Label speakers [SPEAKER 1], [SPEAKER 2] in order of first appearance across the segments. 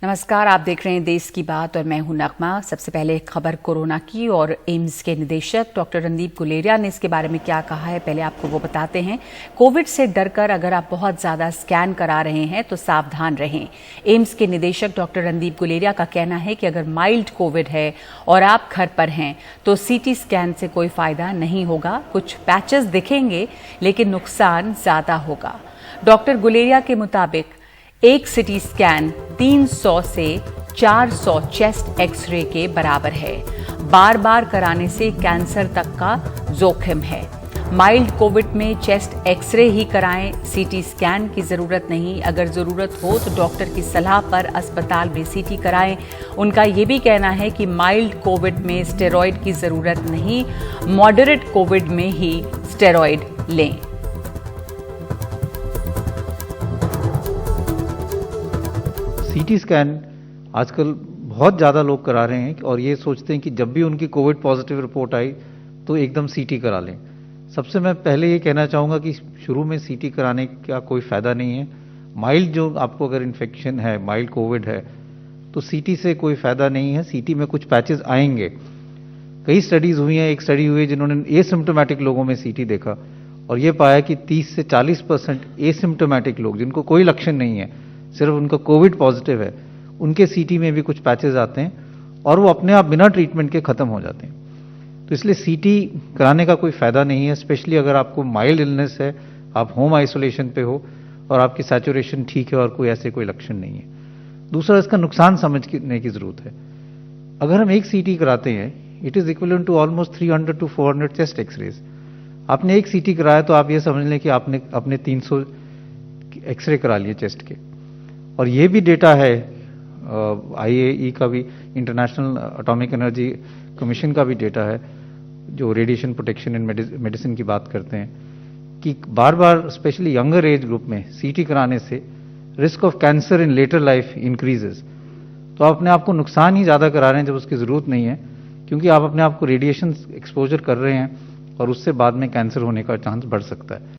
[SPEAKER 1] नमस्कार, आप देख रहे हैं देश की बात और मैं हूं नगमा। सबसे पहले एक खबर कोरोना की और एम्स के निदेशक डॉक्टर रणदीप गुलेरिया ने इसके बारे में क्या कहा है, पहले आपको वो बताते हैं। कोविड से डरकर अगर आप बहुत ज्यादा स्कैन करा रहे हैं तो सावधान रहें। एम्स के निदेशक डॉक्टर रणदीप गुलेरिया का कहना है कि अगर माइल्ड कोविड है और आप घर पर हैं तो सीटी स्कैन से कोई फायदा नहीं होगा। कुछ पैचेस दिखेंगे लेकिन नुकसान ज्यादा होगा। डॉक्टर गुलेरिया के मुताबिक एक सीटी स्कैन 300 से 400 चेस्ट एक्सरे के बराबर है। बार बार कराने से कैंसर तक का जोखिम है। माइल्ड कोविड में चेस्ट एक्सरे ही कराएं, सीटी स्कैन की जरूरत नहीं। अगर जरूरत हो तो डॉक्टर की सलाह पर अस्पताल में सीटी कराएं। उनका ये भी कहना है कि माइल्ड कोविड में स्टेरॉइड की जरूरत नहीं, मॉडरेट कोविड में ही स्टेरॉइड लें।
[SPEAKER 2] सीटी स्कैन आजकल बहुत ज़्यादा लोग करा रहे हैं और ये सोचते हैं कि जब भी उनकी कोविड पॉजिटिव रिपोर्ट आई तो एकदम सीटी करा लें। सबसे मैं पहले ये कहना चाहूँगा कि शुरू में सीटी कराने का कोई फ़ायदा नहीं है। माइल्ड जो आपको अगर इन्फेक्शन है, माइल्ड कोविड है, तो सीटी से कोई फ़ायदा नहीं है। सीटी में कुछ पैचेस आएंगे। कई स्टडीज़ हुई हैं। एक स्टडी हुई है जिन्होंने एसिम्प्टोमेटिक लोगों में सीटी देखा और ये पाया कि 30 से 40% एसिम्प्टोमेटिक लोग जिनको कोई लक्षण नहीं है, सिर्फ उनका कोविड पॉजिटिव है, उनके सीटी में भी कुछ पैचेस आते हैं और वो अपने आप बिना ट्रीटमेंट के खत्म हो जाते हैं। तो इसलिए सीटी कराने का कोई फायदा नहीं है, स्पेशली अगर आपको माइल्ड इलनेस है, आप होम आइसोलेशन पे हो और आपकी सैचुरेशन ठीक है और कोई ऐसे कोई लक्षण नहीं है। दूसरा, इसका नुकसान समझने की जरूरत है। अगर हम एक सीटी कराते हैं, it is equivalent to almost 300 to 400 chest x-rays. आपने एक सीटी कराया तो आप ये समझ लें कि आपने अपने 300 एक्सरे करा लिए चेस्ट के। और ये भी डेटा है, IAEA का भी, इंटरनेशनल एटॉमिक एनर्जी कमीशन का भी डेटा है, जो रेडिएशन प्रोटेक्शन इन मेडिसिन की बात करते हैं, कि बार बार स्पेशली यंगर एज ग्रुप में सीटी कराने से risk of cancer in later life increases. तो आप अपने आप को नुकसान ही ज़्यादा करा रहे हैं जब उसकी ज़रूरत नहीं है, क्योंकि आप अपने आप को रेडिएशन एक्सपोजर कर रहे हैं और उससे बाद में कैंसर होने का चांस बढ़ सकता है।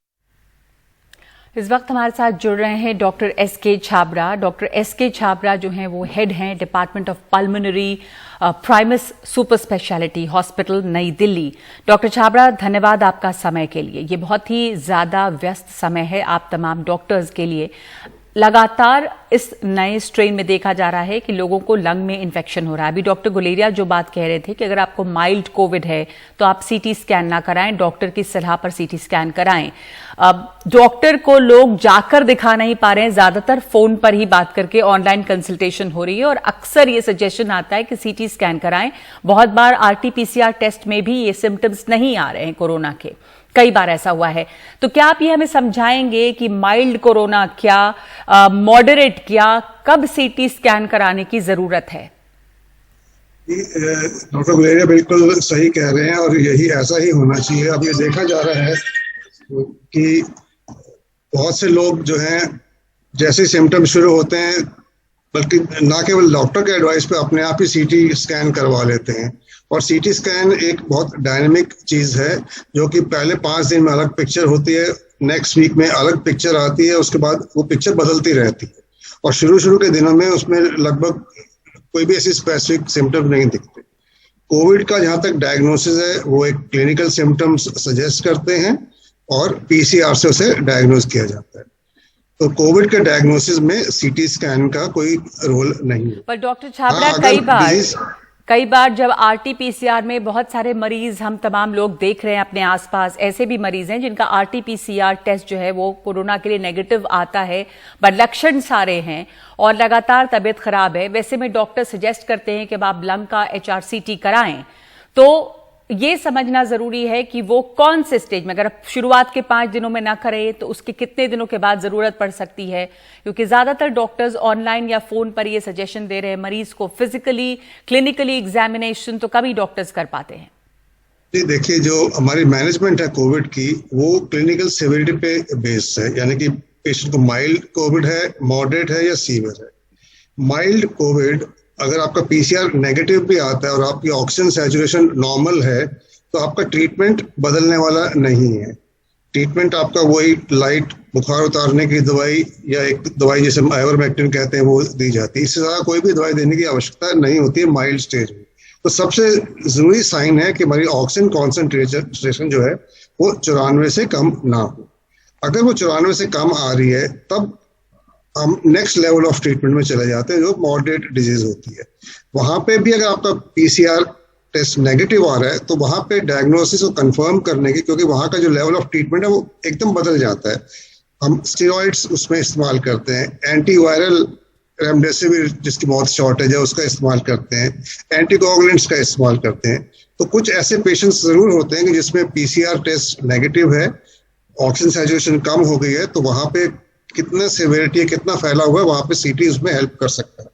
[SPEAKER 1] इस वक्त हमारे साथ जुड़ रहे हैं doctor SK Chhabra. Doctor SK Chhabra जो हैं वो हेड हैं department of pulmonary Primus super speciality hospital, नई दिल्ली। डॉक्टर छाबड़ा, धन्यवाद आपका समय के लिए। ये बहुत ही ज्यादा व्यस्त समय है आप तमाम डॉक्टर्स के लिए। लगातार इस नए स्ट्रेन में देखा जा रहा है कि लोगों को लंग में इन्फेक्शन हो रहा है। अभी डॉक्टर गुलेरिया जो बात कह रहे थे कि अगर आपको माइल्ड कोविड है तो आप सीटी स्कैन ना कराएं, डॉक्टर की सलाह पर सीटी स्कैन कराएं। अब डॉक्टर को लोग जाकर दिखा नहीं पा रहे हैं, ज्यादातर फोन पर ही बात करके ऑनलाइन कंसल्टेशन हो रही है और अक्सर ये सजेशन आता है कि सीटी स्कैन कराएं। बहुत बार RT-PCR टेस्ट में भी ये सिम्टम्स नहीं आ रहे हैं कोरोना के, कई बार ऐसा हुआ है। तो क्या आप ये हमें समझाएंगे कि माइल्ड कोरोना क्या, मॉडरेट क्या, कब सीटी स्कैन कराने की जरूरत है?
[SPEAKER 3] डॉक्टर गुलेरिया बिल्कुल सही कह रहे हैं और यही ऐसा ही होना चाहिए। अब ये देखा जा रहा है कि बहुत से लोग जो हैं जैसे सिम्टम शुरू होते हैं, बल्कि ना केवल डॉक्टर के एडवाइस पे अपने आप ही सीटी स्कैन करवा लेते हैं। और सीटी स्कैन एक बहुत डायनेमिक चीज है, जो कि पहले 5 दिन में अलग पिक्चर होती है, नेक्स्ट वीक में अलग पिक्चर आती है, उसके बाद वो पिक्चर बदलती रहती है। और शुरू के दिनों में उसमें लगभग कोई भी ऐसी स्पेसिफिक सिम्टम नहीं दिखते। कोविड का जहाँ तक डायग्नोसिस है, वो एक क्लिनिकल सिम्टम्स सजेस्ट करते हैं और PCR से उसे डायग्नोज किया जाता है। तो कोविड के डायग्नोसिस में सीटी स्कैन का कोई रोल नहीं है।
[SPEAKER 1] पर डॉक्टर छाबड़ा, कई बार जब RT-PCR में बहुत सारे मरीज हम तमाम लोग देख रहे हैं अपने आसपास, ऐसे भी मरीज हैं जिनका RT-PCR टेस्ट जो है वो कोरोना के लिए नेगेटिव आता है, पर लक्षण सारे हैं और लगातार तबीयत खराब है। वैसे में डॉक्टर सजेस्ट करते हैं कि अब आप लंग का HRCT कराएं। तो ये समझना जरूरी है कि वो कौन से स्टेज में, अगर आप शुरुआत के 5 दिनों में ना करें तो उसके कितने दिनों के बाद जरूरत पड़ सकती है, क्योंकि ज्यादातर डॉक्टर्स ऑनलाइन या फोन पर ये सजेशन दे रहे हैं। मरीज को फिजिकली क्लिनिकली एग्जामिनेशन तो कम ही डॉक्टर्स कर पाते हैं।
[SPEAKER 3] जी देखिए, जो हमारी मैनेजमेंट है कोविड की, वो क्लिनिकल सिवियरिटी पे बेस्ड है, यानी कि पेशेंट को माइल्ड कोविड है, मॉडरेट है या सीवियर है। माइल्ड कोविड अगर आपका PCR नेगेटिव भी आता है और आपकी ऑक्सीजन सैचुरेशन नॉर्मल है, तो आपका ट्रीटमेंट बदलने वाला नहीं है। ट्रीटमेंट आपका वही लाइट बुखार उतारने की दवाई या एक दवाई जैसे आइवरमेक्टिन कहते हैं वो दी जाती है। इससे ज्यादा कोई भी दवाई देने की आवश्यकता नहीं होती है माइल्ड स्टेज में। तो सबसे जरूरी साइन है कि हमारी ऑक्सीजन कॉन्सेंट्रेशन जो है वो 94 से कम ना हो। अगर वो 94 से कम आ रही है तब हम नेक्स्ट लेवल ऑफ ट्रीटमेंट में चले जाते हैं जो मॉडरेट डिजीज होती है। वहां पे भी अगर आपका पीसीआर टेस्ट नेगेटिव आ रहा है तो वहां पे डायग्नोसिस को कंफर्म करने की, क्योंकि वहां का जो लेवल ऑफ ट्रीटमेंट है वो एकदम बदल जाता है। हम स्टेरॉइड्स उसमें इस्तेमाल करते हैं, एंटीवायरल रेमडेसिविर जिसकी बहुत शॉर्टेज है उसका इस्तेमाल करते हैं, एंटीकोगुलेंट्स का इस्तेमाल करते हैं। तो कुछ ऐसे पेशेंट्स जरूर होते हैं कि जिसमें पीसीआर टेस्ट नेगेटिव है, ऑक्सीजन सैचुरेशन कम हो गई है, तो वहां पे कितना सेवेरिटी है, कितना फैला हुआ है, वहां पे सीटी उसमें हेल्प कर सकता है।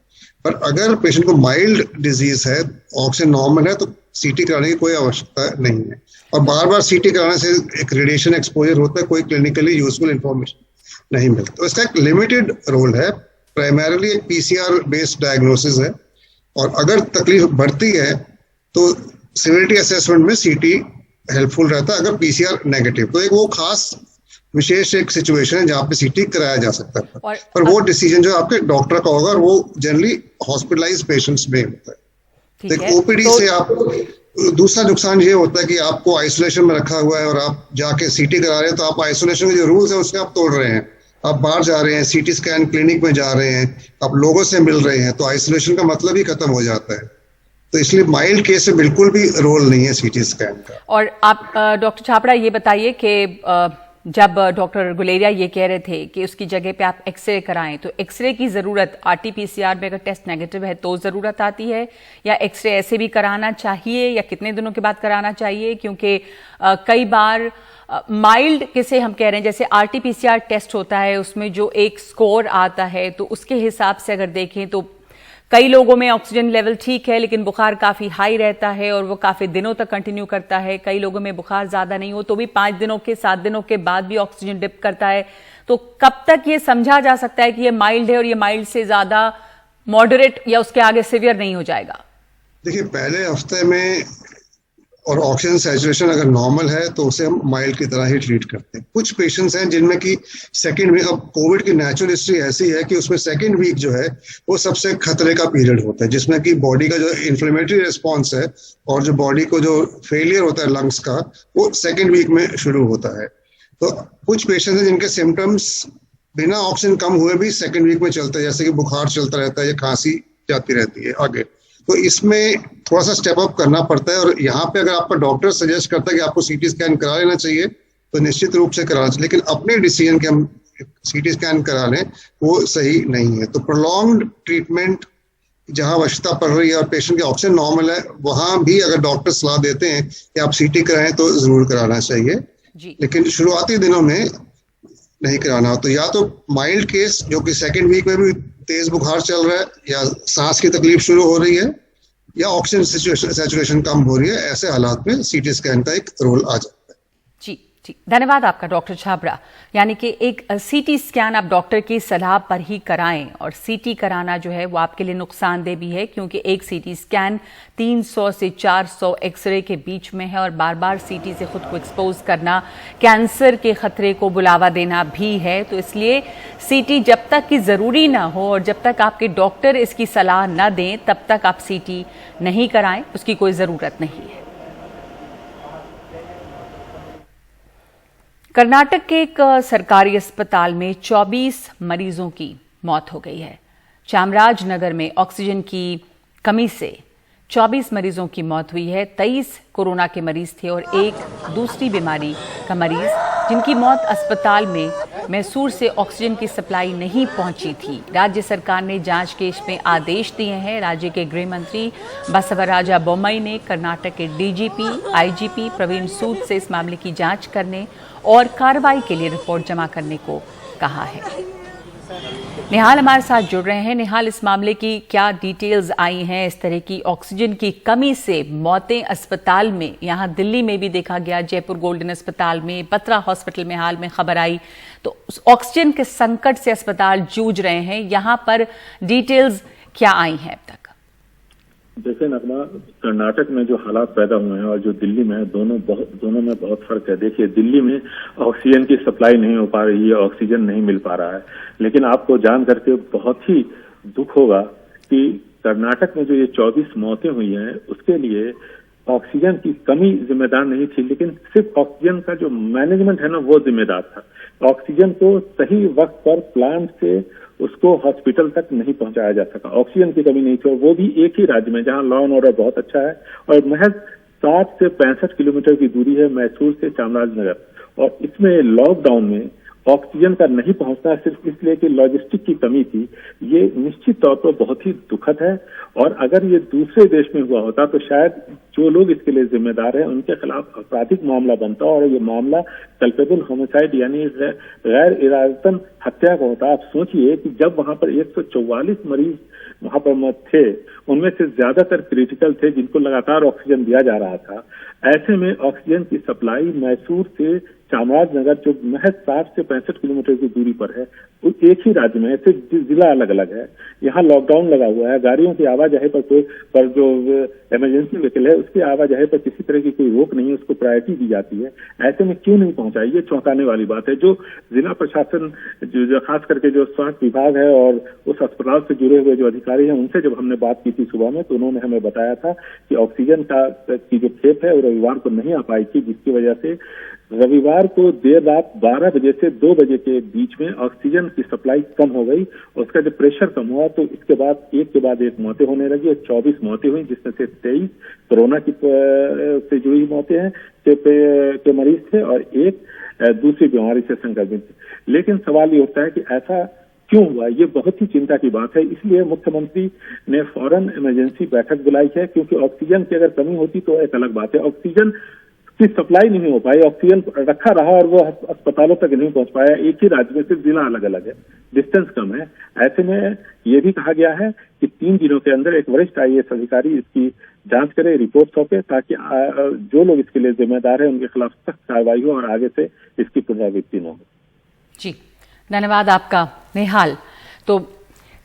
[SPEAKER 3] पर अगर पेशेंट को माइल्ड डिजीज है, ऑक्सीजन नॉर्मल है, तो सीटी कराने की कोई आवश्यकता नहीं है। और बार बार सीटी कराने से एक रेडिएशन एक्सपोजर होता है, कोई क्लिनिकली यूजफुल इंफॉर्मेशन नहीं मिलती। तो इसका एक लिमिटेड रोल है, प्राइमरीली एक पीसीआर बेस्ड डायग्नोसिस है। और अगर तकलीफ बढ़ती है तो सिवियरिटी असेसमेंट में सीटी हेल्पफुल रहता है अगर पीसीआर नेगेटिव। तो एक वो खास विशेष एक सिचुएशन है जहाँ पे सीटी कराया जा सकता है, पर वो डिसीजन जो आपके डॉक्टर का होगा और वो जनरली हॉस्पिटलाइज पेशेंट्स में होता है। तो ओपीडी से आप दूसरा नुकसान ये होता है कि आपको आइसोलेशन में रखा हुआ है और आप जाके सीटी करा रहे हैं, तो आप आइसोलेशन के जो रूल्स है उसके आप तोड़ रहे हैं। आप बाहर जा रहे हैं, सीटी स्कैन क्लिनिक में जा रहे हैं, आप लोगों से मिल रहे हैं, तो आइसोलेशन का मतलब ही खत्म हो जाता है। तो इसलिए माइल्ड केस में बिल्कुल भी रोल नहीं है सीटी स्कैन का।
[SPEAKER 1] और आप डॉक्टर छाबड़ा ये बताइए कि जब डॉक्टर गुलेरिया ये कह रहे थे कि उसकी जगह पे आप एक्सरे कराएं, तो एक्सरे की जरूरत आरटीपीसीआर में अगर टेस्ट नेगेटिव है तो जरूरत आती है, या एक्सरे ऐसे भी कराना चाहिए, या कितने दिनों के बाद कराना चाहिए? क्योंकि कई बार माइल्ड किसे हम कह रहे हैं, जैसे आरटीपीसीआर टेस्ट होता है उसमें जो एक स्कोर आता है, तो उसके हिसाब से अगर देखें तो कई लोगों में ऑक्सीजन लेवल ठीक है लेकिन बुखार काफी हाई रहता है और वो काफी दिनों तक कंटिन्यू करता है। कई लोगों में बुखार ज्यादा नहीं हो तो भी 5 दिनों के 7 दिनों के बाद भी ऑक्सीजन डिप करता है। तो कब तक ये समझा जा सकता है कि ये माइल्ड है और ये माइल्ड से ज्यादा मॉडरेट या उसके आगे सिवियर नहीं हो जाएगा?
[SPEAKER 3] देखिए, पहले हफ्ते में और ऑक्सीजन सैचुरेशन अगर नॉर्मल है तो उसे हम माइल्ड की तरह ही ट्रीट करते हैं। कुछ पेशेंट्स हैं जिनमें कि सेकेंड वीक, अब कोविड की नेचुरल हिस्ट्री ऐसी है कि उसमें सेकेंड वीक जो है वो सबसे खतरे का पीरियड होता है, जिसमें कि बॉडी का जो इन्फ्लेमेटरी रिस्पॉन्स है और जो बॉडी को जो फेलियर होता है लंग्स का, वो सेकेंड वीक में शुरू होता है। तो कुछ पेशेंट्स हैं जिनके सिम्टम्स बिना ऑक्सीजन कम हुए भी सेकेंड वीक में चलते हैं, जैसे कि बुखार चलता रहता है या खांसी जाती रहती है आगे। तो इसमें थोड़ा सा स्टेप अप करना पड़ता है। और यहाँ पे अगर आपका डॉक्टर सजेस्ट करता है कि आपको सीटी स्कैन करा लेना चाहिए तो निश्चित रूप से कराना चाहिए, लेकिन अपने डिसीजन के हम सीटी स्कैन करा लें वो सही नहीं है। तो प्रोलॉन्ग्ड ट्रीटमेंट जहाँ आवश्यकता पड़ रही है और पेशेंट के ऑक्सीजन नॉर्मल है, वहां भी अगर डॉक्टर सलाह देते हैं कि आप सीटी कराएं तो जरूर कराना चाहिए, लेकिन शुरुआती दिनों में नहीं कराना हो। तो या तो माइल्ड केस जो कि सेकेंड वीक में भी तेज बुखार चल रहा है या सांस की तकलीफ शुरू हो रही है या ऑक्सीजन सैचुरेशन कम हो रही है, ऐसे हालात में सीटी स्कैन का एक रोल आ जाता है।
[SPEAKER 1] जी जी, धन्यवाद आपका डॉक्टर छाबड़ा। यानी कि एक सीटी स्कैन आप डॉक्टर की सलाह पर ही कराएं, और सीटी कराना जो है वो आपके लिए नुकसानदेह भी है क्योंकि एक सीटी स्कैन 300 से 400 एक्सरे के बीच में है, और बार बार सीटी से खुद को एक्सपोज करना कैंसर के खतरे को बुलावा देना भी है। तो इसलिए सीटी जब तक कि जरूरी ना हो और जब तक आपके डॉक्टर इसकी सलाह न दें तब तक आप सीटी नहीं कराएं, उसकी कोई जरूरत नहीं है। कर्नाटक के एक सरकारी अस्पताल में 24 मरीजों की मौत हो गई है। चामराजनगर में ऑक्सीजन की कमी से 24 मरीजों की मौत हुई है। 23 कोरोना के मरीज थे और एक दूसरी बीमारी का मरीज जिनकी मौत अस्पताल में मैसूर से ऑक्सीजन की सप्लाई नहीं पहुंची थी। राज्य सरकार ने जांच के इसमें आदेश दिए हैं। राज्य के गृह मंत्री बसवराजा बोम्मई ने कर्नाटक के डीजीपी आईजीपी प्रवीण सूद से इस मामले की जांच करने और कार्रवाई के लिए रिपोर्ट जमा करने को कहा है। निहाल हमारे साथ जुड़ रहे हैं। निहाल, इस मामले की क्या डिटेल्स आई हैं? इस तरह की ऑक्सीजन की कमी से मौतें अस्पताल में, यहाँ दिल्ली में भी देखा गया, जयपुर गोल्डन अस्पताल में, बत्रा हॉस्पिटल में हाल में खबर आई, तो ऑक्सीजन के संकट से अस्पताल जूझ रहे हैं। यहाँ पर डिटेल्स क्या आई हैं अब तक?
[SPEAKER 4] देखिए नगमा, कर्नाटक में जो हालात पैदा हुए हैं और जो दिल्ली में है, दोनों में बहुत फर्क है। देखिए दिल्ली में ऑक्सीजन की सप्लाई नहीं हो पा रही है, ऑक्सीजन नहीं मिल पा रहा है, लेकिन आपको जान करके बहुत ही दुख होगा कि कर्नाटक में जो ये 24 मौतें हुई हैं उसके लिए ऑक्सीजन की कमी जिम्मेदार नहीं थी, लेकिन सिर्फ ऑक्सीजन का जो मैनेजमेंट है ना वो जिम्मेदार था। ऑक्सीजन को सही वक्त पर प्लांट से उसको हॉस्पिटल तक नहीं पहुंचाया जा सका, ऑक्सीजन की कमी नहीं थी, और वो भी एक ही राज्य में जहां लॉ एंड ऑर्डर बहुत अच्छा है। और महज 60 से 65 किलोमीटर की दूरी है मैसूर से चामराजनगर, और इसमें लॉकडाउन में ऑक्सीजन का नहीं पहुंचना सिर्फ इसलिए कि लॉजिस्टिक की कमी थी, ये निश्चित तौर पर बहुत ही दुखद है। और अगर ये दूसरे देश में हुआ होता तो शायद जो लोग इसके लिए जिम्मेदार हैं उनके खिलाफ आपराधिक मामला बनता, और ये मामला कल्पेबल होमिसाइड यानी गैर इरादतन हत्या का होता। आप सोचिए कि जब वहां पर 144 मरीज वहां पर थे, उनमें से ज्यादातर क्रिटिकल थे जिनको लगातार ऑक्सीजन दिया जा रहा था। ऐसे में ऑक्सीजन की सप्लाई मैसूर से चामराजनगर जो महज 60 से 65 किलोमीटर की दूरी पर है, वो एक ही राज्य में है, सिर्फ जिला अलग अलग है। यहाँ लॉकडाउन लगा हुआ है, गाड़ियों की आवाजाही पर जो इमरजेंसी व्हीकल है उसकी आवाजाही पर किसी तरह की कोई रोक नहीं है, उसको प्रायोरिटी दी जाती है। ऐसे में क्यों नहीं पहुंचाई, ये चौंकाने वाली बात है। जो जिला प्रशासन जो खास करके जो स्वास्थ्य विभाग है और उस अस्पताल से जुड़े हुए जो अधिकारी हैं, उनसे जब हमने बात की थी सुबह में, तो उन्होंने हमें बताया था कि ऑक्सीजन की जो खेप है वो रविवार को नहीं आ पाई थी, जिसकी वजह से रविवार को देर रात 12 बजे से 2 बजे के बीच में ऑक्सीजन की सप्लाई कम हो गई। उसका जब प्रेशर कम हुआ तो इसके बाद एक के बाद एक मौतें होने लगी, और 24 मौतें हुई, जिसमें से 23 कोरोना की से जुड़ी मौतें हैं के मरीज थे, और एक दूसरी बीमारी से संक्रमित थे। लेकिन सवाल ये उठता है कि ऐसा क्यों हुआ, ये बहुत ही चिंता की बात है। इसलिए मुख्यमंत्री ने फौरन इमरजेंसी बैठक बुलाई है, क्योंकि ऑक्सीजन की अगर कमी होती तो एक अलग बात है। ऑक्सीजन की सप्लाई नहीं हो पाई, ऑक्सीजन रखा रहा और वो अस्पतालों तक नहीं पहुंच पाया। एक ही राज्य में सिर्फ जिला अलग अलग है, डिस्टेंस कम है। ऐसे में ये भी कहा गया है कि 3 दिनों के अंदर एक वरिष्ठ IAS अधिकारी इसकी जांच करे, रिपोर्ट सौंपे, ताकि जो लोग इसके लिए जिम्मेदार है उनके खिलाफ सख्त कार्रवाई हो और आगे से इसकी पुनरावृत्ति न हो।
[SPEAKER 1] जी धन्यवाद आपका निहाल। तो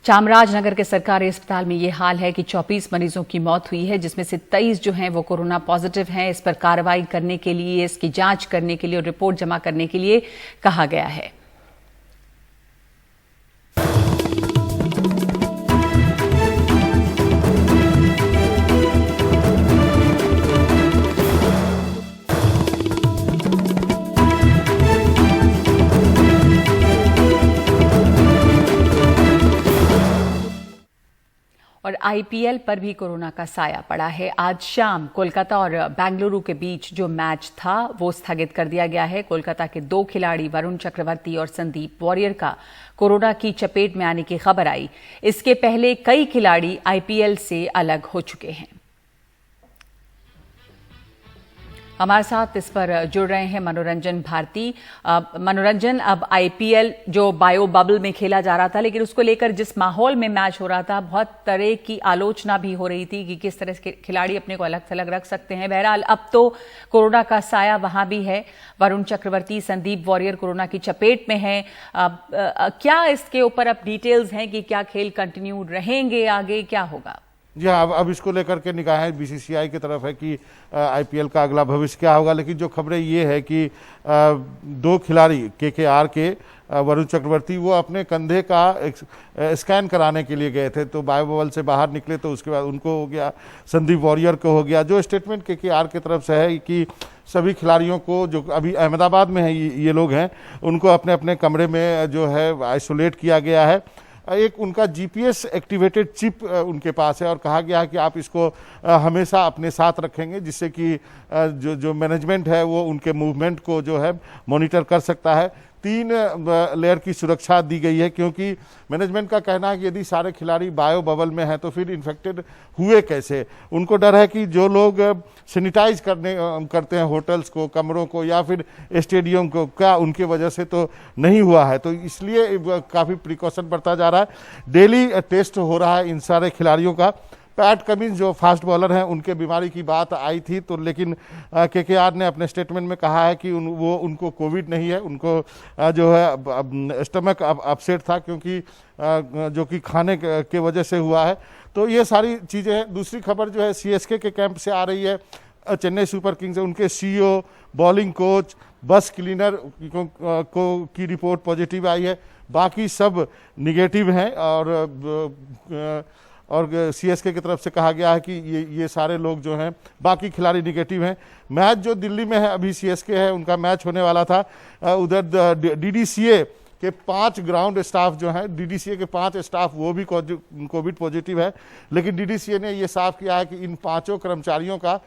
[SPEAKER 1] चामराजनगर के सरकारी अस्पताल में ये हाल है कि 24 मरीजों की मौत हुई है, जिसमें से 23 जो हैं वो कोरोना पॉजिटिव हैं। इस पर कार्रवाई करने के लिए, इसकी जांच करने के लिए और रिपोर्ट जमा करने के लिए कहा गया है। और IPL पर भी कोरोना का साया पड़ा है। आज शाम कोलकाता और बेंगलुरु के बीच जो मैच था वो स्थगित कर दिया गया है। कोलकाता के 2 खिलाड़ी वरुण चक्रवर्ती और संदीप वॉरियर का कोरोना की चपेट में आने की खबर आई। इसके पहले कई खिलाड़ी IPL से अलग हो चुके हैं। हमारे साथ इस पर जुड़ रहे हैं मनोरंजन भारती। मनोरंजन, अब IPL जो बायो बबल में खेला जा रहा था, लेकिन उसको लेकर जिस माहौल में मैच हो रहा था, बहुत तरह की आलोचना भी हो रही थी कि किस तरह से खिलाड़ी अपने को अलग थलग रख सकते हैं। बहरहाल अब तो कोरोना का साया वहां भी है। वरुण चक्रवर्ती, संदीप वॉरियर कोरोना की चपेट में हैं। क्या इसके ऊपर अब डिटेल्स हैं कि क्या खेल कंटिन्यू रहेंगे, आगे क्या होगा?
[SPEAKER 5] जी हाँ, अब इसको लेकर के निगाहें BCCI की तरफ है कि IPL का अगला भविष्य क्या होगा। लेकिन जो खबरें ये है कि 2 खिलाड़ी KKR के वरुण चक्रवर्ती वो अपने कंधे का स्कैन कराने के लिए गए थे, तो बायो बबल से बाहर निकले, तो उसके बाद उनको हो गया, संदीप वॉरियर को हो गया। जो स्टेटमेंट KKR की तरफ से है कि सभी खिलाड़ियों को, जो अभी अहमदाबाद में है ये लोग हैं, उनको अपने अपने कमरे में जो है आइसोलेट किया गया है। एक उनका GPS एक्टिवेटेड चिप उनके पास है, और कहा गया है कि आप इसको हमेशा अपने साथ रखेंगे, जिससे कि जो मैनेजमेंट है वो उनके मूवमेंट को जो है मॉनिटर कर सकता है। 3 लेयर की सुरक्षा दी गई है, क्योंकि मैनेजमेंट का कहना है कि यदि सारे खिलाड़ी बायो बबल में हैं तो फिर इन्फेक्टेड हुए कैसे। उनको डर है कि जो लोग सैनिटाइज करते हैं होटल्स को, कमरों को या फिर स्टेडियम को, क्या उनके वजह से तो नहीं हुआ है। तो इसलिए काफ़ी प्रिकॉशन बरता जा रहा है। डेली टेस्ट हो रहा है इन सारे खिलाड़ियों का। पैट कमिंस जो फास्ट बॉलर हैं उनके बीमारी की बात आई थी, तो लेकिन केकेआर ने अपने स्टेटमेंट में कहा है कि उनको कोविड नहीं है, उनको जो है स्टमक अपसेट था क्योंकि जो कि खाने के वजह से हुआ है। तो ये सारी चीज़ें हैं। दूसरी खबर जो है सीएसके के कैंप से आ रही है, चेन्नई सुपर किंग्स है, उनके सीईओ, बॉलिंग कोच, बस क्लीनर की रिपोर्ट पॉजिटिव आई है, बाकी सब निगेटिव हैं। और सीएसके की तरफ से कहा गया है कि ये सारे लोग जो हैं, बाकी खिलाड़ी निगेटिव हैं। मैच जो दिल्ली में है, अभी सीएसके है उनका मैच होने वाला था, उधर डीडीसीए के 5 ग्राउंड स्टाफ जो हैं, डीडीसीए के 5 स्टाफ वो भी कोविड पॉजिटिव है, लेकिन डीडीसीए ने ये साफ किया है कि इन 5 कर्मचारियों का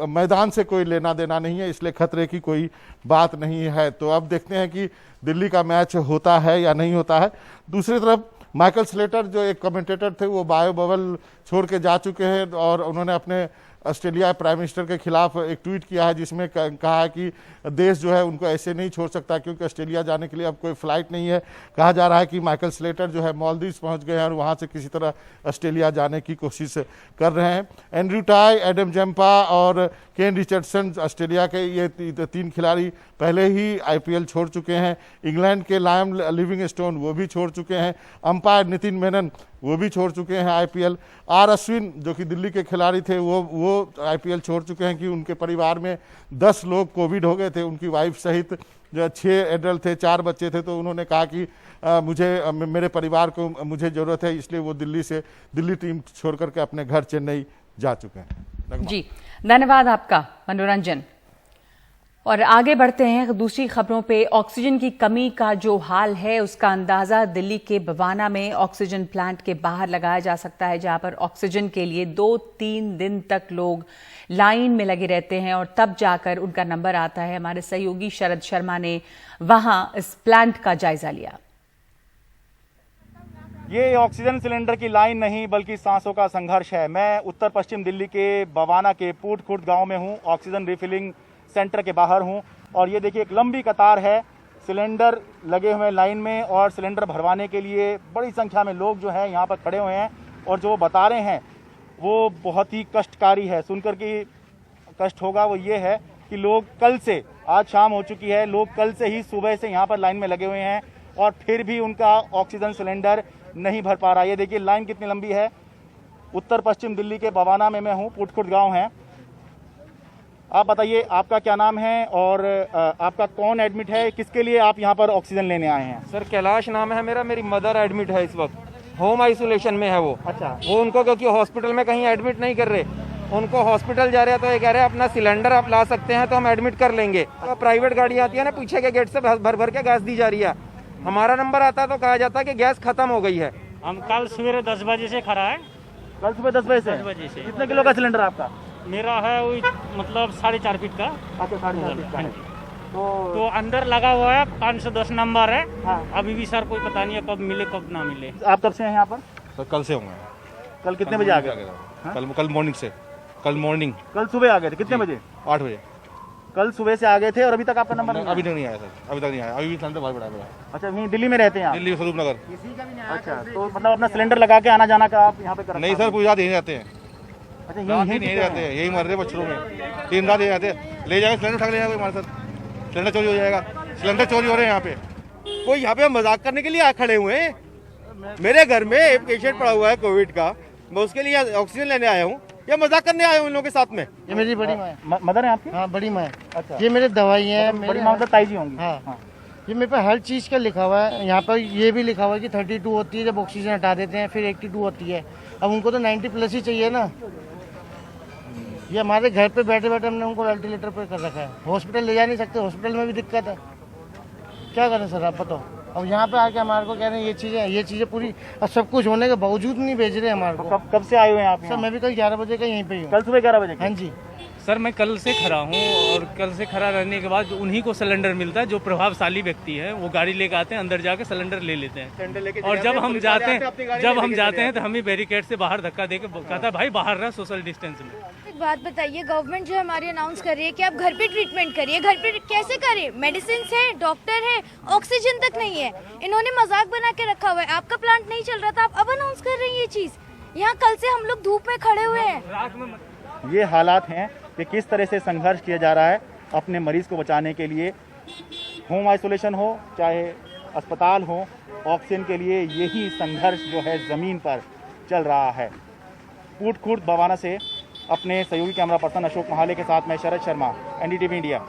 [SPEAKER 5] मैदान से कोई लेना देना नहीं है, इसलिए खतरे की कोई बात नहीं है। तो अब देखते हैं कि दिल्ली का मैच होता है या नहीं होता है। दूसरी तरफ माइकल स्लेटर जो एक कमेंटेटर थे, वो बायो बबल छोड़ के जा चुके हैं और उन्होंने अपने ऑस्ट्रेलिया प्राइम मिनिस्टर के खिलाफ एक ट्वीट किया है जिसमें कहा है कि देश जो है उनको ऐसे नहीं छोड़ सकता क्योंकि ऑस्ट्रेलिया जाने के लिए अब कोई फ्लाइट नहीं है। कहा जा रहा है कि माइकल स्लेटर जो है मालदीव्स पहुंच गए हैं और वहां से किसी तरह ऑस्ट्रेलिया जाने की कोशिश कर रहे हैं। एंड्रयू टाई, एडम जम्पा और केन रिचर्डसन ऑस्ट्रेलिया के ये 3 खिलाड़ी पहले ही आईपीएल छोड़ चुके हैं। इंग्लैंड के लायम लिविंगस्टोन वो भी छोड़ चुके हैं। अंपायर नितिन मेनन वो भी छोड़ चुके हैं आईपीएल। आर अश्विन जो कि दिल्ली के खिलाड़ी थे वो आईपीएल छोड़ चुके हैं कि उनके परिवार में 10 लोग कोविड हो गए थे, उनकी वाइफ सहित जो 6 एडल्ट थे, 4 बच्चे थे। तो उन्होंने कहा कि मेरे परिवार को मुझे ज़रूरत है, इसलिए वो दिल्ली टीम छोड़ करके अपने घर चेन्नई जा चुके हैं।
[SPEAKER 1] जी धन्यवाद आपका मनोरंजन। और आगे बढ़ते हैं दूसरी खबरों पे। ऑक्सीजन की कमी का जो हाल है उसका अंदाजा दिल्ली के बवाना में ऑक्सीजन प्लांट के बाहर लगाया जा सकता है, जहां पर ऑक्सीजन के लिए 2-3 दिन तक लोग लाइन में लगे रहते हैं और तब जाकर उनका नंबर आता है। हमारे सहयोगी शरद शर्मा ने वहां इस प्लांट का जायजा लिया।
[SPEAKER 6] ये ऑक्सीजन सिलेंडर की लाइन नहीं बल्कि सांसों का संघर्ष है। मैं उत्तर पश्चिम दिल्ली के बवाना के पूट खुर्द गांव में हूं, ऑक्सीजन रिफिलिंग सेंटर के बाहर हूं और ये देखिए एक लंबी कतार है, सिलेंडर लगे हुए लाइन में और सिलेंडर भरवाने के लिए बड़ी संख्या में लोग जो है यहाँ पर खड़े हुए हैं और जो बता रहे हैं वो बहुत ही कष्टकारी है। सुनकर कि कष्ट होगा वो ये है कि लोग कल से, आज शाम हो चुकी है, लोग कल से ही सुबह से यहाँ पर लाइन में लगे हुए हैं और फिर भी उनका ऑक्सीजन सिलेंडर नहीं भर पा रहा। ये देखिए लाइन कितनी लंबी है। उत्तर पश्चिम दिल्ली के बवाना में मैं हूँ, पुटखुर्द गांव है। आप बताइए आपका क्या नाम है और आपका कौन एडमिट है, किसके लिए आप यहाँ पर ऑक्सीजन लेने आए हैं?
[SPEAKER 7] सर कैलाश नाम है मेरा, मेरी मदर एडमिट है इस वक्त, होम आइसोलेशन में है वो।
[SPEAKER 6] अच्छा।
[SPEAKER 7] वो उनको क्योंकि हॉस्पिटल में कहीं एडमिट नहीं कर रहे, उनको हॉस्पिटल जा रहे हैं तो ये कह रहे हैं अपना सिलेंडर आप ला सकते हैं तो हम एडमिट कर लेंगे। तो प्राइवेट गाड़ी आती है ना, पीछे के गेट से भर भर के गैस दी जा रही है। हमारा नंबर आता है तो कहा जाता है कि गैस खत्म हो गई है।
[SPEAKER 8] हम कल सवेरे 10 बजे से खड़ा है।
[SPEAKER 6] कल सुबह 10 बजे से?
[SPEAKER 8] 10 बजे से।
[SPEAKER 6] कितने किलो का सिलेंडर आपका?
[SPEAKER 8] मेरा है वही मतलब 4.5 फीट का।
[SPEAKER 6] अच्छा, 4.5 फीट का है।
[SPEAKER 8] तो अंदर लगा हुआ है 510 नंबर है।
[SPEAKER 6] हाँ।
[SPEAKER 8] अभी भी सर कोई पता नहीं है कब मिले कब ना मिले।
[SPEAKER 6] आप कब से हैं यहाँ पर?
[SPEAKER 5] सर कल से होंगे।
[SPEAKER 6] कल कितने बजे आ गए?
[SPEAKER 5] कल मॉर्निंग से, कल मॉर्निंग,
[SPEAKER 6] कल सुबह आ गए थे। कितने बजे?
[SPEAKER 5] 8 बजे।
[SPEAKER 6] कल सुबह से आ गए थे और अभी तक आपका नंबर
[SPEAKER 5] अभी तक नहीं आया सर, अभी तक नहीं आया। अभी भी सिलेंडर बहुत बड़ा है मेरा।
[SPEAKER 6] अच्छा, यहीं दिल्ली में रहते हैं आप?
[SPEAKER 5] दिल्ली स्वरूप नगर।
[SPEAKER 6] अच्छा, तो मतलब अपना सिलेंडर लगा के आना जाना का आप यहाँ पे
[SPEAKER 5] नहीं सर, पूरी रात यहीं रहते हैं।
[SPEAKER 6] अच्छा,
[SPEAKER 5] रात ही नहीं रहते हैं, यही मर रहे मच्छरों में। 3 रात यहीं रहते हैं। ले जाएगा सिलेंडर, उठा ले जाएगा हमारे साथ, सिलेंडर चोरी हो जाएगा। सिलेंडर चोरी हो रहे हैं यहाँ पे।
[SPEAKER 9] कोई यहाँ पे मजाक करने के लिए खड़े हुए हैं। मेरे घर में एक पेशेंट पड़ा हुआ है कोविड का, मैं उसके लिए ऑक्सीजन लेने आया हूँ या मजाक करने आया हूँ इन लोगों के साथ में?
[SPEAKER 10] ये मेरी बड़ी माँ है।
[SPEAKER 6] मदर है आपकी?
[SPEAKER 10] हाँ, बड़ी माँ है।
[SPEAKER 6] अच्छा।
[SPEAKER 10] ये मेरे दवाई है।
[SPEAKER 6] बड़ी माँ मतलब ताई जी होंगी।
[SPEAKER 10] हाँ। ये मेरे पे हर चीज़ का लिखा हुआ है। यहाँ पर ये भी लिखा हुआ है कि 32 होती है जब ऑक्सीजन हटा देते हैं, फिर 82 होती है। अब उनको तो 90+ ही चाहिए ना। ये हमारे घर पे बैठे बैठे हमने उनको वेंटिलेटर पे कर रखा है। हॉस्पिटल ले जा नहीं सकते, हॉस्पिटल में भी दिक्कत है। क्या करें सर आप बताओ। अब यहाँ पे आके हमारे को कह रहे हैं ये चीज़ें पूरी, अब सब कुछ होने के बावजूद नहीं भेज रहे हमारे को।
[SPEAKER 6] कब से आए हुए हैं आप?
[SPEAKER 10] सर मैं भी कल 11 बजे का यहीं पे हूँ।
[SPEAKER 6] कल सुबह 11 बजे?
[SPEAKER 10] हाँ जी
[SPEAKER 8] सर मैं कल से खड़ा हूँ और कल से खड़ा रहने के बाद उन्हीं को सिलेंडर मिलता है। जो प्रभावशाली व्यक्ति है वो गाड़ी लेकर आते हैं, अंदर जाके सिलेंडर ले लेते हैं। और जब हम जाते हैं तो हमें बैरिकेड से बाहर धक्का देके कहता है भाई बाहर रह, सोशल डिस्टेंस में।
[SPEAKER 11] एक बात बताइए, गवर्नमेंट जो हमारी अनाउंस कर रही है कि आप घर पे ट्रीटमेंट करिए, घर पे कैसे करें? मेडिसिन है, डॉक्टर है, ऑक्सीजन तक नहीं है। इन्होंने मजाक बना के रखा हुआ है। आपका प्लांट नहीं चल रहा था, आप अब अनाउंस कर रही हैं ये चीज। यहाँ कल से हम लोग धूप में खड़े हुए हैं।
[SPEAKER 6] ये हालात हैं कि किस तरह से संघर्ष किया जा रहा है अपने मरीज को बचाने के लिए। होम आइसोलेशन हो चाहे अस्पताल हो, ऑक्सीजन के लिए यही संघर्ष जो है ज़मीन पर चल रहा है। पूट खुर्द बवाना से अपने सहयोगी कैमरा पर्सन अशोक महाले के साथ मैं शरद शर्मा, एनडीटीवी इंडिया।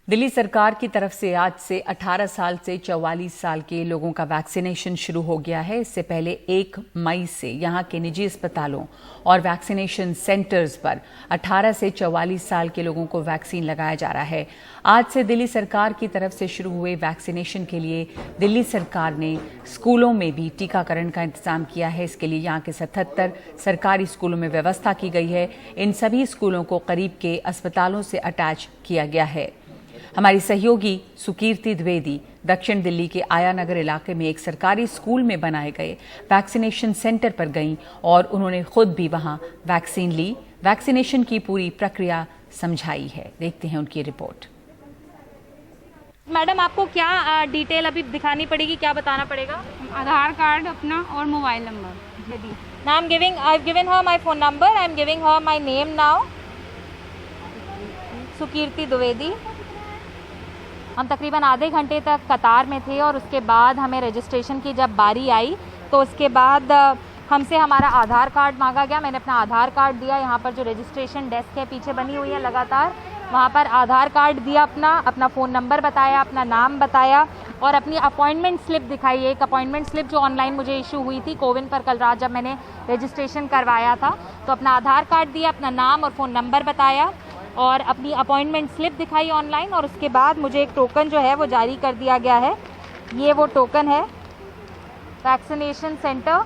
[SPEAKER 1] दिल्ली सरकार की तरफ से आज से 18 साल से 44 साल के लोगों का वैक्सीनेशन शुरू हो गया है। इससे पहले 1 मई से यहां के निजी अस्पतालों और वैक्सीनेशन सेंटर्स पर 18 से 44 साल के लोगों को वैक्सीन लगाया जा रहा है। आज से दिल्ली सरकार की तरफ से शुरू हुए वैक्सीनेशन के लिए दिल्ली सरकार ने स्कूलों में भी टीकाकरण का इंतजाम किया है। इसके लिए यहां के 77 सरकारी स्कूलों में व्यवस्था की गई है। इन सभी स्कूलों को करीब के अस्पतालों से अटैच किया गया है। हमारी सहयोगी सुकीर्ति द्विवेदी दक्षिण दिल्ली के आया नगर इलाके में एक सरकारी स्कूल में बनाए गए वैक्सीनेशन सेंटर पर गईं और उन्होंने खुद भी वहां वैक्सीन ली। वैक्सीनेशन की पूरी प्रक्रिया समझाई है। देखते हैं उनकी रिपोर्ट।
[SPEAKER 12] मैडम, आपको क्या डिटेल अभी दिखानी पड़ेगी, क्या बताना पड़ेगा?
[SPEAKER 13] आधार कार्ड अपना और mobile number.
[SPEAKER 12] Now I've given her my phone number. I'm giving her my name now. Sukirti Dwivedi. हम तकरीबन आधे घंटे तक कतार में थे और उसके बाद हमें रजिस्ट्रेशन की जब बारी आई तो उसके बाद हमसे हमारा आधार कार्ड मांगा गया। मैंने अपना आधार कार्ड दिया। यहाँ पर जो रजिस्ट्रेशन डेस्क है पीछे बनी हुई है लगातार, वहाँ पर आधार कार्ड दिया, अपना फ़ोन नंबर बताया, अपना नाम बताया और अपनी अपॉइंटमेंट स्लिप दिखाई। एक अपॉइंटमेंट स्लिप जो ऑनलाइन मुझे इशू हुई थी कोविन पर कल रात जब मैंने रजिस्ट्रेशन करवाया था। तो अपना आधार कार्ड दिया, अपना नाम और फ़ोन नंबर बताया और अपनी अपॉइंटमेंट स्लिप दिखाई ऑनलाइन और उसके बाद मुझे एक टोकन जो है वो जारी कर दिया गया है। ये वो टोकन है, वैक्सीनेशन सेंटर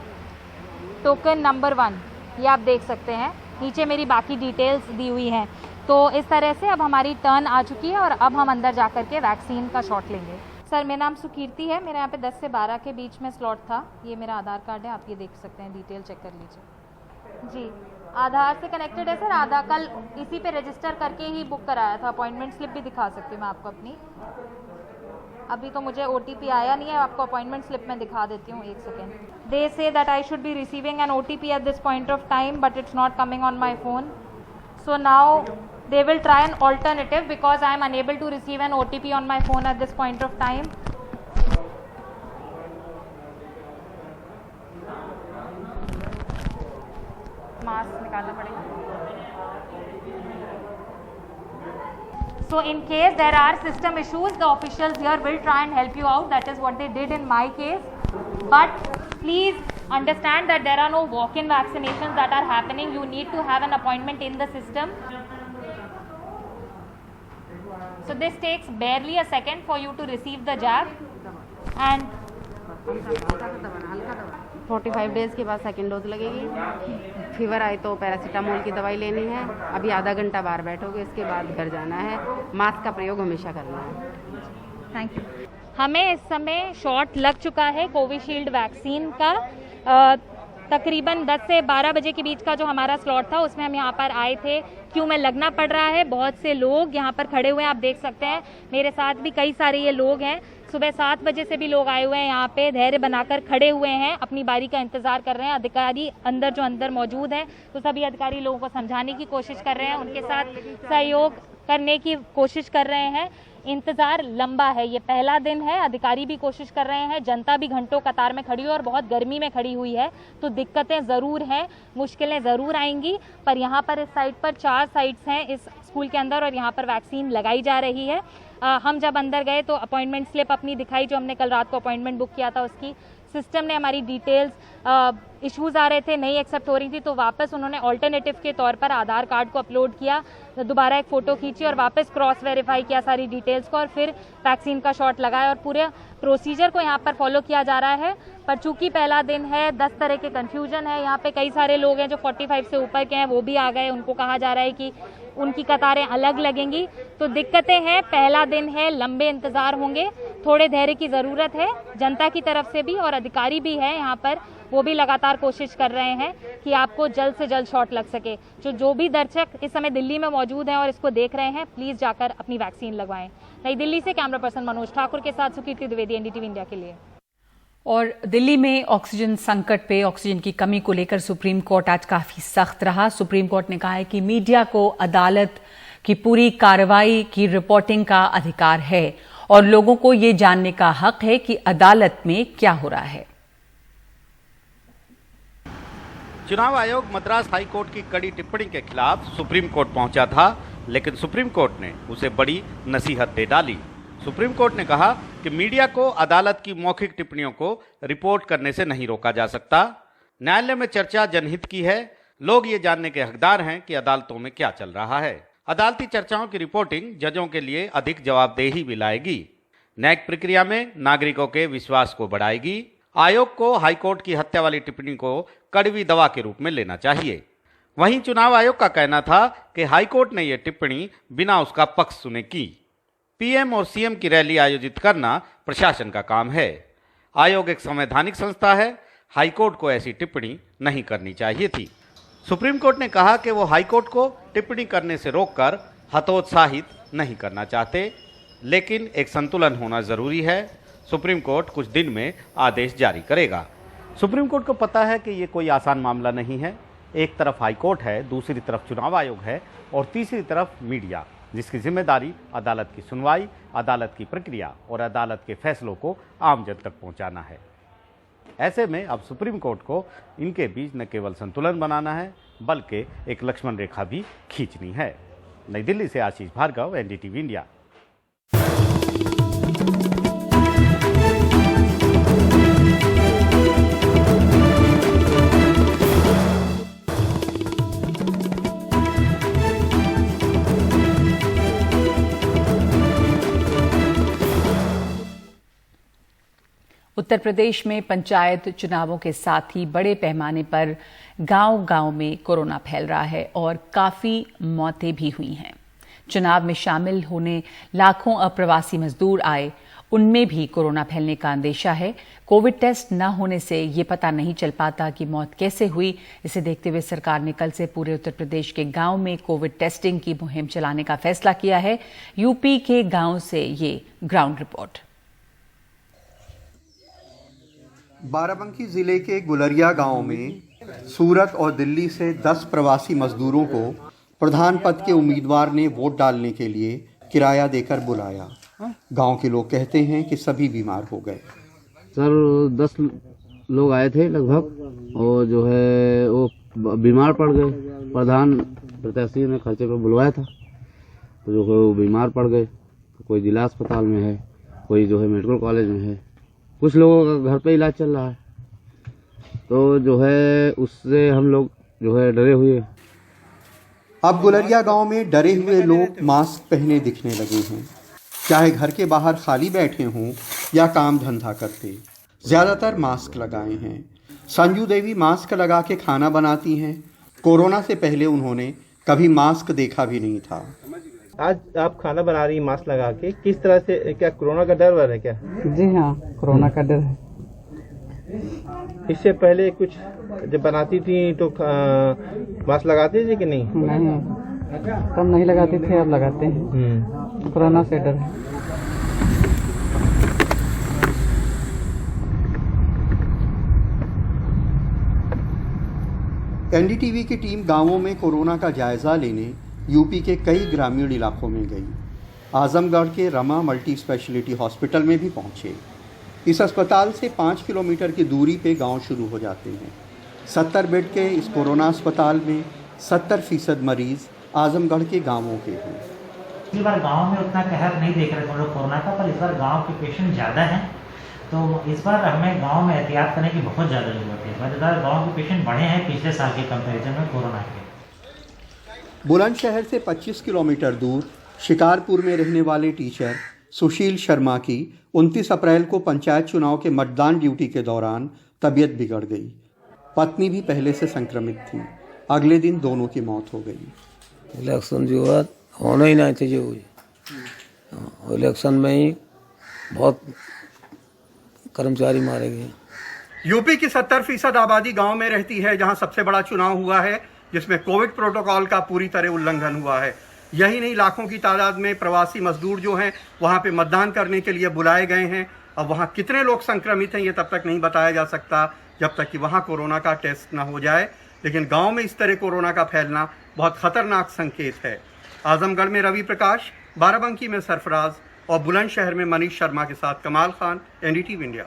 [SPEAKER 12] टोकन नंबर 1। ये आप देख सकते हैं, नीचे मेरी बाकी डिटेल्स दी हुई हैं। तो इस तरह से अब हमारी टर्न आ चुकी है और अब हम अंदर जा कर के वैक्सीन का शॉट लेंगे। सर, मेरा नाम सुकीर्ति है। मेरे यहाँ पे 10 से 12 के बीच में स्लॉट था। ये मेरा आधार कार्ड है, आप ये देख सकते हैं, डिटेल चेक कर लीजिए। जी, आधार से कनेक्टेड है सर। आधार कल इसी पे रजिस्टर करके ही बुक कराया था। अपॉइंटमेंट स्लिप भी दिखा सकती हूँ मैं आपको अपनी। अभी तो मुझे OTP आया नहीं है, आपको अपॉइंटमेंट स्लिप में दिखा देती हूँ, एक second. They say that I should be receiving N OTP at this point of time but it's not coming on my phone. So now they will try an alternative because I am unable to receive an OTP on my phone at this point of time. Mask निकालना पड़ेगा। So in case there are system issues, the officials here will try and help you out. That is what they did in my case. But please understand that there are no walk-in vaccinations that are happening. You need to have an appointment in the system. So this takes barely a second for you to receive the jab and
[SPEAKER 13] 45 days के बाद second dose लगेगी। Fever आए तो paracetamol की दवाई लेनी है। अभी आधा घंटा बाहर बैठोगे, इसके बाद घर जाना है। मास्क का प्रयोग हमेशा करना है।
[SPEAKER 12] Thank you. हमें इस समय शॉट लग चुका है कोविशील्ड वैक्सीन का। तकरीबन 10 से 12 बजे के बीच का जो हमारा स्लॉट था उसमें हम यहाँ पर आए थे। क्यों में लगना पड़ रहा है, बहुत से लोग यहाँ पर खड़े हुए हैं, आप देख सकते हैं। मेरे साथ भी कई सारे ये लोग हैं। सुबह 7 बजे से भी लोग आए हुए हैं, यहाँ पे धैर्य बनाकर खड़े हुए हैं, अपनी बारी का इंतजार कर रहे हैं। अधिकारी अंदर मौजूद हैं तो सभी अधिकारी लोगों को समझाने की कोशिश कर रहे हैं, उनके साथ सहयोग करने की कोशिश कर रहे हैं। इंतजार लंबा है, ये पहला दिन है। अधिकारी भी कोशिश कर रहे हैं, जनता भी घंटों कतार में खड़ी हुई और बहुत गर्मी में खड़ी हुई है। तो दिक्कतें ज़रूर हैं, मुश्किलें ज़रूर आएंगी, पर यहाँ पर इस साइड पर 4 साइट्स हैं इस स्कूल के अंदर और यहाँ पर वैक्सीन लगाई जा रही है। हम जब अंदर गए तो अपॉइंटमेंट स्लिप अपनी दिखाई, जो हमने कल रात को अपॉइंटमेंट बुक किया था उसकी। सिस्टम ने हमारी डिटेल्स, इश्यूज़ आ रहे थे, नहीं एक्सेप्ट हो रही थी, तो वापस उन्होंने ऑल्टरनेटिव के तौर पर आधार कार्ड को अपलोड किया, दोबारा एक फ़ोटो खींची और वापस क्रॉस वेरीफाई किया सारी डिटेल्स को और फिर वैक्सीन का शॉट लगाया और पूरे प्रोसीजर को यहाँ पर फॉलो किया जा रहा है। पर चूंकि पहला दिन है, 10 तरह के कन्फ्यूजन है। यहाँ पे कई सारे लोग हैं जो 45 से ऊपर के हैं, वो भी आ गए। उनको कहा जा रहा है कि उनकी कतारें अलग लगेंगी, तो दिक्कतें हैं। पहला दिन है, लंबे इंतज़ार होंगे, थोड़े धैर्य की ज़रूरत है जनता की तरफ से भी, और अधिकारी भी है यहाँ पर, वो भी लगातार कोशिश कर रहे हैं कि आपको जल्द से जल्द शॉट लग सके। जो भी दर्शक इस समय दिल्ली में मौजूद हैं और इसको देख रहे हैं, प्लीज़ जाकर अपनी वैक्सीन लगवाएं। नई दिल्ली से कैमरा पर्सन मनोज ठाकुर के साथ सुकीर्ति द्विवेदी, एनडीटीवी इंडिया के लिए।
[SPEAKER 1] और दिल्ली में ऑक्सीजन संकट पे ऑक्सीजन की कमी को लेकर सुप्रीम कोर्ट आज काफी सख्त रहा। सुप्रीम कोर्ट ने कहा है कि मीडिया को अदालत की पूरी कार्रवाई की रिपोर्टिंग का अधिकार है और लोगों को ये जानने का हक है कि अदालत में क्या हो रहा है।
[SPEAKER 14] चुनाव आयोग मद्रास हाई कोर्ट की कड़ी टिप्पणी के खिलाफ सुप्रीम कोर्ट पहुंचा था, लेकिन सुप्रीम कोर्ट ने उसे बड़ी नसीहत दे डाली। सुप्रीम कोर्ट ने कहा कि मीडिया को अदालत की मौखिक टिप्पणियों को रिपोर्ट करने से नहीं रोका जा सकता। न्यायालय में चर्चा जनहित की है। लोग ये जानने के हकदार हैं कि अदालतों में क्या चल रहा है। अदालती चर्चाओं की रिपोर्टिंग जजों के लिए अधिक जवाबदेही भी लाएगी। न्यायिक प्रक्रिया में नागरिकों के विश्वास को बढ़ाएगी। आयोग को हाईकोर्ट की हत्या वाली टिप्पणी को कड़वी दवा के रूप में लेना चाहिए। वहीं चुनाव आयोग का कहना था कि हाईकोर्ट ने यह टिप्पणी बिना उसका पक्ष सुने की। पीएम और सीएम की रैली आयोजित करना प्रशासन का काम है। आयोग एक संवैधानिक संस्था है। हाईकोर्ट को ऐसी टिप्पणी नहीं करनी चाहिए थी। सुप्रीम कोर्ट ने कहा कि वो हाईकोर्ट को टिप्पणी करने से रोककर हतोत्साहित नहीं करना चाहते, लेकिन एक संतुलन होना जरूरी है। सुप्रीम कोर्ट कुछ दिन में आदेश जारी करेगा। सुप्रीम कोर्ट को पता है कि ये कोई आसान मामला नहीं है। एक तरफ हाईकोर्ट है, दूसरी तरफ चुनाव आयोग है और तीसरी तरफ मीडिया, जिसकी जिम्मेदारी अदालत की सुनवाई, अदालत की प्रक्रिया और अदालत के फैसलों को आम जन तक पहुंचाना है। ऐसे में अब सुप्रीम कोर्ट को इनके बीच न केवल संतुलन बनाना है, बल्कि एक लक्ष्मण रेखा भी खींचनी है। नई दिल्ली से आशीष भार्गव, एनडीटीवी इंडिया।
[SPEAKER 1] उत्तर प्रदेश में पंचायत चुनावों के साथ ही बड़े पैमाने पर गांव-गांव में कोरोना फैल रहा है और काफी मौतें भी हुई हैं। चुनाव में शामिल होने लाखों अप्रवासी मजदूर आए, उनमें भी कोरोना फैलने का अंदेशा है। कोविड टेस्ट न होने से ये पता नहीं चल पाता कि मौत कैसे हुई। इसे देखते हुए सरकार ने कल से पूरे उत्तर प्रदेश के गांव में कोविड टेस्टिंग की मुहिम चलाने का फैसला किया है। यूपी के गांव से ये ग्राउंड रिपोर्ट।
[SPEAKER 15] बाराबंकी जिले के गुलरिया गांव में सूरत और दिल्ली से 10 प्रवासी मजदूरों को प्रधान पद के उम्मीदवार ने वोट डालने के लिए किराया देकर बुलाया। गांव के लोग कहते हैं कि सभी बीमार हो गए।
[SPEAKER 16] सर 10 लोग आए थे लगभग, और जो है वो बीमार पड़ गए। प्रधान प्रत्याशी ने खर्चे पर बुलवाया था, तो जो है वो बीमार पड़ गए। कोई जिला अस्पताल में है, कोई जो है मेडिकल कॉलेज में है, कुछ लोगों का घर पे इलाज चल रहा है। तो जो है उससे हम लोग जो है डरे हुए।
[SPEAKER 15] अब गुलरिया गांव में डरे हुए लोग मास्क पहने दिखने लगे हैं, चाहे घर के बाहर खाली बैठे हों या काम धंधा करते। ज्यादातर मास्क लगाए हैं। संजू देवी मास्क लगा के खाना बनाती हैं। कोरोना से पहले उन्होंने कभी मास्क देखा भी नहीं था।
[SPEAKER 17] आज आप खाना बना रही मास्क लगा के, किस तरह से, क्या कोरोना का डर है क्या?
[SPEAKER 18] जी हाँ, कोरोना का डर है।
[SPEAKER 17] इससे पहले कुछ जब बनाती थी तो मास्क लगाते थे कि नहीं?
[SPEAKER 18] नहीं, तब नहीं लगाते थे, अब लगाते हैं। कोरोना से डर है।
[SPEAKER 15] एनडीटीवी की टीम गांवों में कोरोना का जायजा लेने यूपी के कई ग्रामीण इलाकों में गई। आजमगढ़ के रमा मल्टी स्पेशलिटी हॉस्पिटल में भी पहुंचे। इस अस्पताल से 5 किलोमीटर की दूरी पे गांव शुरू हो जाते हैं। 70 बेड के इस कोरोना अस्पताल में 70% मरीज आजमगढ़ के गांवों के हैं।
[SPEAKER 19] इस बार गांव में उतना कहर नहीं देख रहे थे हम लोग कोरोना का, पर इस बार गांव के पेशेंट ज़्यादा हैं, तो इस बार हमें गांव में एहतियात करने की बहुत ज़्यादा जरूरत है। इस बार गांव के पेशेंट बढ़े हैं पिछले साल के कंपैरिजन में कोरोना के।
[SPEAKER 15] बुलंदशहर से 25 किलोमीटर दूर शिकारपुर में रहने वाले टीचर सुशील शर्मा की 29 अप्रैल को पंचायत चुनाव के मतदान ड्यूटी के दौरान तबीयत बिगड़ गई। पत्नी भी पहले से संक्रमित थी। अगले दिन दोनों की मौत हो गई।
[SPEAKER 20] इलेक्शन जो है होना ही नहीं चाहिए, इलेक्शन में ही बहुत कर्मचारी मारे गए।
[SPEAKER 15] यूपी की 70% आबादी गांव में रहती है, जहां सबसे बड़ा चुनाव हुआ है, जिसमें कोविड प्रोटोकॉल का पूरी तरह उल्लंघन हुआ है। यही नहीं, लाखों की तादाद में प्रवासी मजदूर जो हैं वहां पे मतदान करने के लिए बुलाए गए हैं। अब वहां कितने लोग संक्रमित हैं ये तब तक नहीं बताया जा सकता जब तक कि वहां कोरोना का टेस्ट ना हो जाए। लेकिन गांव में इस तरह कोरोना का फैलना बहुत खतरनाक संकेत है। आजमगढ़ में रवि प्रकाश, बाराबंकी में सरफराज और बुलंदशहर में मनीष शर्मा के साथ कमाल खान, NDTV इंडिया।